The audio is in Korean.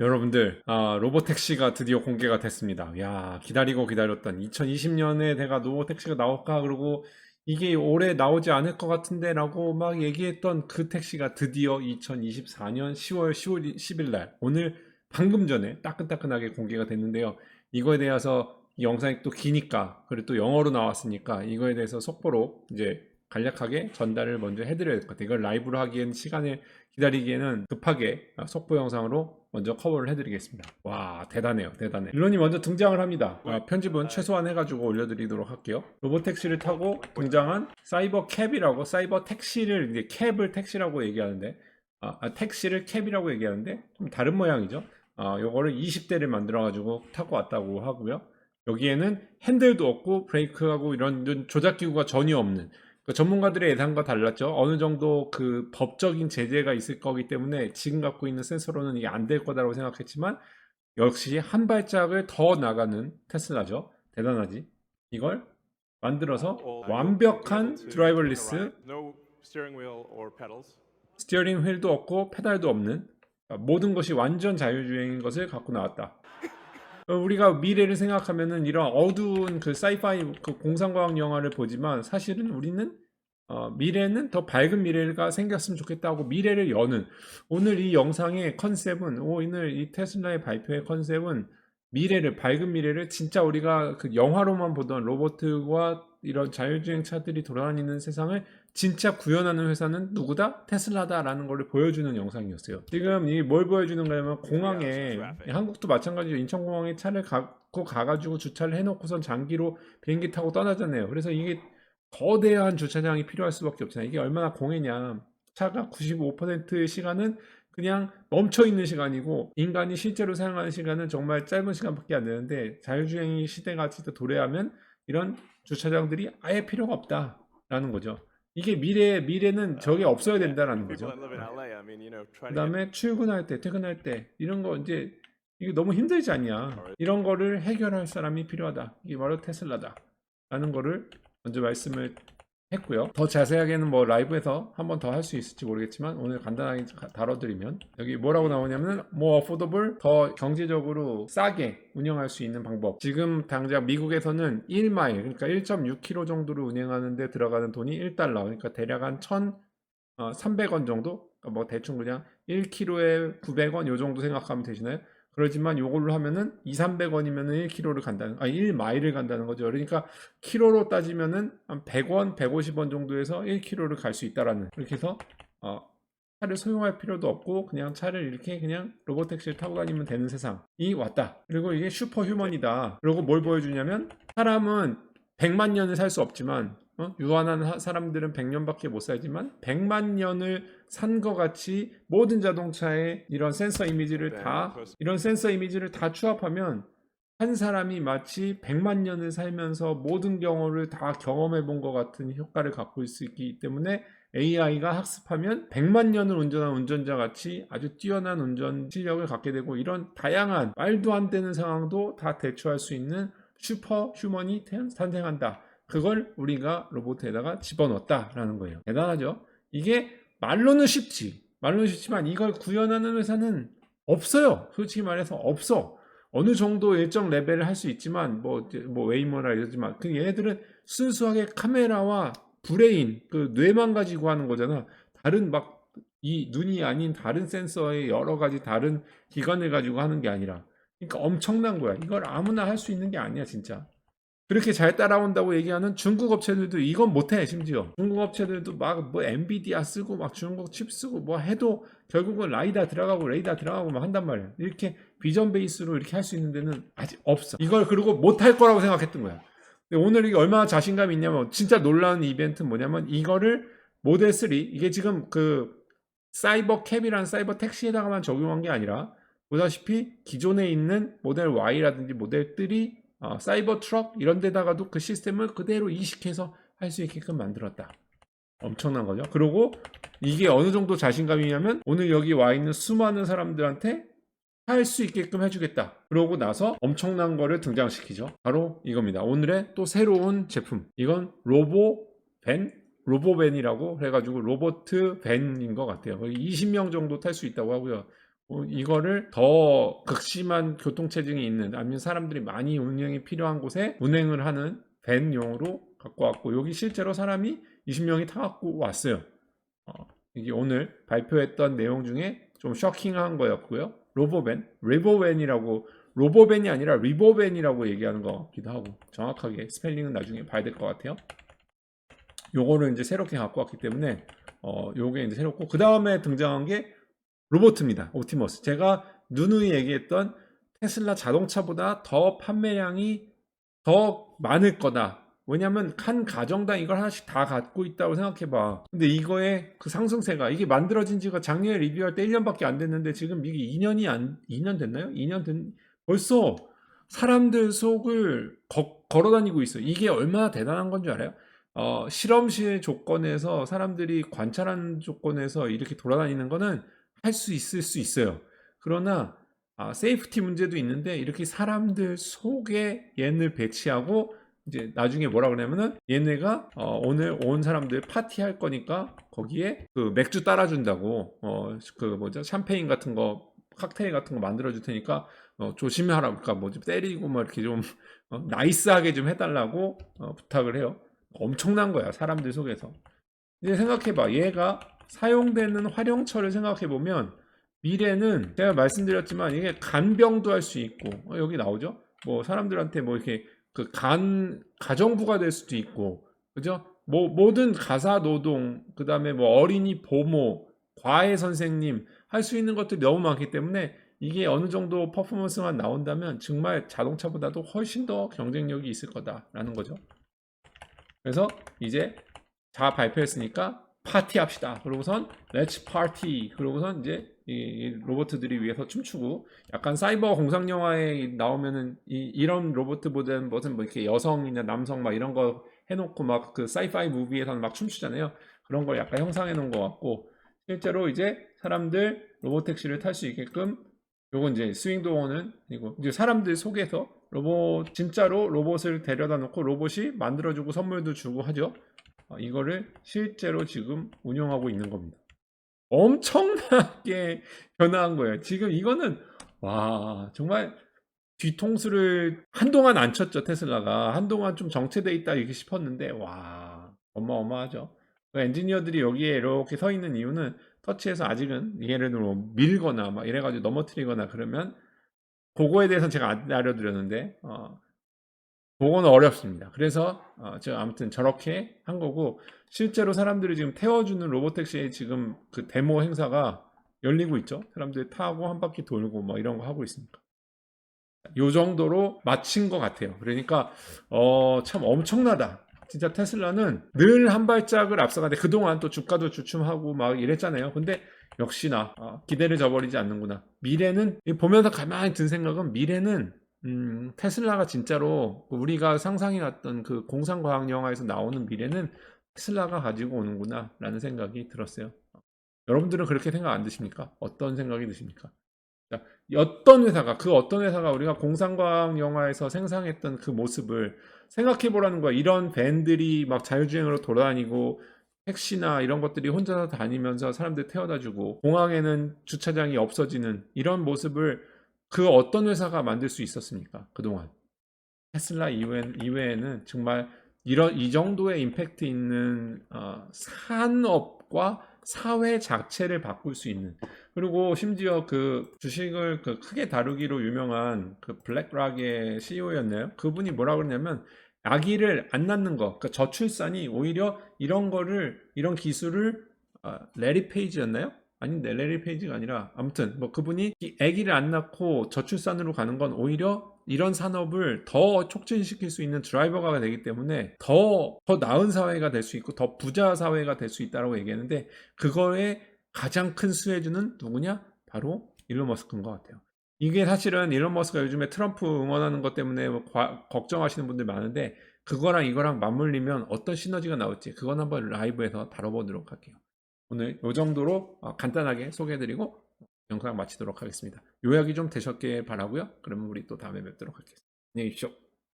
여러분들, 로보택시가 드디어 공개가 됐습니다. 야, 기다리고 기다렸던 2020년에 내가 로보택시가 나올까? 그러고 이게 올해 나오지 않을 것 같은데 라고 막 얘기했던 그 택시가 드디어 2024년 10월 10일 날, 오늘 방금 전에 따끈따끈하게 공개가 됐는데요. 이거에 대해서 이 영상이 또 기니까, 그리고 또 영어로 나왔으니까 이거에 대해서 속보로 이제 간략하게 전달을 먼저 해드려야 될 것 같아요. 이걸 라이브로 하기엔 시간을 기다리기에는 급하게 속보 영상으로 먼저 커버를 해드리겠습니다. 와, 대단해요, 대단해. 일론이 먼저 등장을 합니다. 편집은 최소한 해가지고 올려드리도록 할게요. 로보택시를 타고 등장한 사이버 캡이라고, 사이버 택시를 이제 캡을 택시라고 얘기하는데, 택시를 캡이라고 얘기하는데 좀 다른 모양이죠. 요거를 20대를 만들어가지고 타고 왔다고 하고요. 여기에는 핸들도 없고 브레이크하고 이런 조작기구가 전혀 없는, 그 전문가들의 예상과 달랐죠. 어느 정도 그 법적인 제재가 있을 거기 때문에 지금 갖고 있는 센서로는 이게 안 될 거다라고 생각했지만 역시 한 발짝을 더 나가는 테슬라죠. 대단하지. 이걸 만들어서 완벽한 드라이버리스, 스티어링 휠도 없고 페달도 없는, 모든 것이 완전 자율주행인 것을 갖고 나왔다. 우리가 미래를 생각하면은 이런 어두운 그 사이파이 그 공상과학 영화를 보지만 사실은 우리는 미래는 더 밝은 미래가 생겼으면 좋겠다고 미래를 여는, 오늘 이 영상의 컨셉은, 오늘 이 테슬라의 발표의 컨셉은 미래를, 밝은 미래를 진짜 우리가 그 영화로만 보던 로봇과 이런 자율주행 차들이 돌아다니는 세상을 진짜 구현하는 회사는 누구다? 테슬라다라는 걸 보여주는 영상이었어요. 지금 이 뭘 보여주는 거냐면 공항에, 한국도 마찬가지로 인천공항에 차를 갖고 가가지고 주차를 해놓고선 장기로 비행기 타고 떠나잖아요. 그래서 이게 거대한 주차장이 필요할 수밖에 없잖아요. 이게 얼마나 공해냐. 차가 95%의 시간은 그냥 멈춰 있는 시간이고, 인간이 실제로 사용하는 시간은 정말 짧은 시간밖에 안 되는데, 자율주행 시대가 진짜 도래하면 이런 주차장들이 아예 필요가 없다라는 거죠. 이게 미래는 저게 없어야 된다라는 거죠. 그 다음에 출근할 때, 퇴근할 때, 이런 거 이제, 이게 너무 힘들지 않냐. 이런 거를 해결할 사람이 필요하다. 이게 바로 테슬라다. 라는 거를 먼저 말씀을 했고요. 더 자세하게는 뭐 라이브에서 한 번 더 할 수 있을지 모르겠지만 오늘 간단하게 다뤄드리면, 여기 뭐라고 나오냐면 more affordable, 더 경제적으로 싸게 운영할 수 있는 방법. 지금 당장 미국에서는 1마일, 그러니까 1.6km 정도를 운행하는데 들어가는 돈이 1달러, 그러니까 대략 한 1,300원 정도, 그러니까 뭐 대충 그냥 1km에 900원 요 정도 생각하면 되시나요? 그러지만 이걸로 하면은 2,300원이면은 1km를 간다는, 1마일을 간다는 거죠. 그러니까 키로로 따지면은 한 100원, 150원 정도에서 1km를 갈 수 있다라는. 그렇게 해서 차를 소용할 필요도 없고 그냥 차를 이렇게 그냥 로보택시를 타고 다니면 되는 세상이 왔다. 그리고 이게 슈퍼 휴먼이다. 그리고 뭘 보여주냐면, 사람은 100만 년을 살 수 없지만, 유한한 사람들은 100년밖에 못 살지만 100만 년을 산 것 같이 모든 자동차에 이런 센서 이미지를 다 추합하면 한 사람이 마치 100만 년을 살면서 모든 경험을 다 경험해 본 것 같은 효과를 갖고 있을 수 있기 때문에, AI가 학습하면 100만 년을 운전한 운전자 같이 아주 뛰어난 운전 실력을 갖게 되고, 이런 다양한 말도 안 되는 상황도 다 대처할 수 있는 슈퍼 휴먼이 탄생한다. 그걸 우리가 로봇에다가 집어넣었다라는 거예요. 대단하죠? 이게 말로는 쉽지만 이걸 구현하는 회사는 없어요. 솔직히 말해서 없어. 어느 정도 일정 레벨을 할 수 있지만, 뭐 웨이모나 이러지만, 그 얘네들은 순수하게 카메라와 브레인, 그 뇌만 가지고 하는 거잖아. 다른 막 이 눈이 아닌 다른 센서의 여러 가지 다른 기관을 가지고 하는 게 아니라, 그러니까 엄청난 거야. 이걸 아무나 할 수 있는 게 아니야, 진짜. 그렇게 잘 따라온다고 얘기하는 중국 업체들도 이건 못해. 심지어 중국 업체들도 막 뭐 엔비디아 쓰고 막 중국 칩 쓰고 뭐 해도 결국은 라이다 들어가고 레이다 들어가고 막 한단 말이야. 이렇게 비전 베이스로 이렇게 할 수 있는 데는 아직 없어. 이걸 그리고 못할 거라고 생각했던 거야. 근데 오늘 이게 얼마나 자신감이 있냐면, 진짜 놀라운 이벤트는 뭐냐면, 이거를 모델 3, 이게 지금 그 사이버 캡이란 사이버 택시에다가만 적용한 게 아니라, 보다시피 기존에 있는 모델 Y라든지 모델 3, 사이버 트럭 이런 데다가도 그 시스템을 그대로 이식해서 할 수 있게끔 만들었다. 엄청난 거죠. 그리고 이게 어느 정도 자신감이냐면, 오늘 여기 와 있는 수많은 사람들한테 할 수 있게끔 해주겠다. 그러고 나서 엄청난 거를 등장시키죠. 바로 이겁니다. 오늘의 또 새로운 제품. 이건 로보밴이라고 해가지고 로보트 밴인 것 같아요. 거의 20명 정도 탈 수 있다고 하고요. 이거를 더 극심한 교통체증이 있는 아니면 사람들이 많이 운행이 필요한 곳에 운행을 하는 밴용으로 갖고 왔고 여기 실제로 사람이 20명이 타갖고 왔어요. 이게 오늘 발표했던 내용 중에 좀 쇼킹한 거였고요. 로보밴이 아니라 리보밴이라고 얘기하는 것 같기도 하고 정확하게 스펠링은 나중에 봐야 될 것 같아요. 요거를 이제 새롭게 갖고 왔기 때문에 요게 이제 새롭고 그 다음에 등장한 게 로보트입니다. 옵티머스. 제가 누누이 얘기했던 테슬라 자동차보다 더 판매량이 더 많을 거다. 왜냐면 한 가정당 이걸 하나씩 다 갖고 있다고 생각해봐. 근데 이거의 그 상승세가 이게 만들어진 지가 작년에 리뷰할 때 1년밖에 안 됐는데 지금 이게 2년 됐나요? 2년 된 벌써 사람들 속을 걸어 다니고 있어요. 이게 얼마나 대단한 건 줄 알아요? 실험실 조건에서 사람들이 관찰하는 조건에서 이렇게 돌아다니는 거는 할 수 있을 수 있어요. 그러나 세이프티 문제도 있는데 이렇게 사람들 속에 얘를 배치하고 이제 나중에 뭐라 그러냐면은 얘네가 오늘 온 사람들 파티할 거니까 거기에 그 맥주 따라준다고 그 뭐죠 샴페인 같은 거 칵테일 같은 거 만들어 줄 테니까 조심하라 그러니까 뭐지 때리고 뭐 이렇게 좀 나이스하게 좀 해달라고 부탁을 해요. 엄청난 거야 사람들 속에서. 이제 생각해봐 얘가 사용되는 활용처를 생각해보면 미래는 제가 말씀드렸지만 이게 간병도 할 수 있고 여기 나오죠 뭐 사람들한테 뭐 이렇게 그 가정부가 될 수도 있고 그죠 뭐 모든 가사 노동 그 다음에 뭐 어린이 보모 과외 선생님 할 수 있는 것들이 너무 많기 때문에 이게 어느 정도 퍼포먼스만 나온다면 정말 자동차보다도 훨씬 더 경쟁력이 있을 거다라는 거죠. 그래서 이제 다 발표했으니까 파티합시다. 그러고선 렛츠 파티. 그러고선 이제 이 로봇들이 위해서 춤추고 약간 사이버 공상 영화에 나오면은 이런 로봇보다는 무슨 뭐 이렇게 여성이나 남성 막 이런 거 해놓고 막 그 사이파이 무비에서는 막 춤추잖아요. 그런 걸 약간 형상해 놓은 것 같고 실제로 이제 사람들 로봇 택시를 탈 수 있게끔 요건 이제 스윙도어는 그리고 이제 사람들 속에서 진짜로 로봇을 데려다 놓고 로봇이 만들어주고 선물도 주고 하죠. 이거를 실제로 지금 운영하고 있는 겁니다. 엄청나게 변화한 거예요. 지금 이거는 와 정말 뒤통수를 한동안 안 쳤죠. 테슬라가 한동안 좀 정체돼 있다 이렇게 싶었는데 와 어마어마하죠. 엔지니어들이 여기에 이렇게 서 있는 이유는 터치해서 아직은 예를 들어 밀거나 막 이래가지고 넘어뜨리거나 그러면 그거에 대해서는 제가 안 알려드렸는데 그거는 어렵습니다. 그래서 제가 아무튼 저렇게 한 거고 실제로 사람들이 지금 태워주는 로보택시의 지금 그 데모 행사가 열리고 있죠. 사람들이 타고 한 바퀴 돌고 뭐 이런 거 하고 있으니까. 요 정도로 마친 것 같아요. 그러니까 참 엄청나다. 진짜 테슬라는 늘 한 발짝을 앞서가는데 그동안 또 주가도 주춤하고 막 이랬잖아요. 근데 역시나 기대를 저버리지 않는구나. 미래는 보면서 가만히 든 생각은 미래는 테슬라가 진짜로 우리가 상상해왔던 그 공상과학 영화에서 나오는 미래는 테슬라가 가지고 오는구나 라는 생각이 들었어요. 여러분들은 그렇게 생각 안 드십니까? 어떤 생각이 드십니까? 자, 어떤 회사가 우리가 공상과학 영화에서 생상했던 그 모습을 생각해 보라는 거야. 이런 밴들이 막 자율주행으로 돌아다니고 택시나 이런 것들이 혼자서 다니면서 사람들 태워다 주고 공항에는 주차장이 없어지는 이런 모습을 그 어떤 회사가 만들 수 있었습니까? 그동안. 테슬라 이외에는 정말 이 정도의 임팩트 있는 산업과 사회 자체를 바꿀 수 있는 그리고 심지어 그 주식을 그 크게 다루기로 유명한 그 블랙락의 CEO였나요? 그분이 뭐라 그러냐면 아기를 안 낳는 거, 그러니까 저출산이 오히려 이런 기술을 레리 페이지였나요? 아닌데 레리 페이지가 아니라 아무튼 뭐 그분이 아기를 안 낳고 저출산으로 가는 건 오히려 이런 산업을 더 촉진시킬 수 있는 드라이버가 되기 때문에 더 나은 사회가 될 수 있고 더 부자 사회가 될 수 있다고 얘기했는데 그거에 가장 큰 수혜주는 누구냐? 바로 일론 머스크인 것 같아요. 이게 사실은 일론 머스크가 요즘에 트럼프 응원하는 것 때문에 걱정하시는 분들 많은데 그거랑 이거랑 맞물리면 어떤 시너지가 나올지 그건 한번 라이브에서 다뤄보도록 할게요. 오늘 이 정도로 간단하게 소개해드리고 영상 마치도록 하겠습니다. 요약이 좀 되셨길 바라고요. 그러면 우리 또 다음에 뵙도록 하겠습니다. 안녕히 계십시오.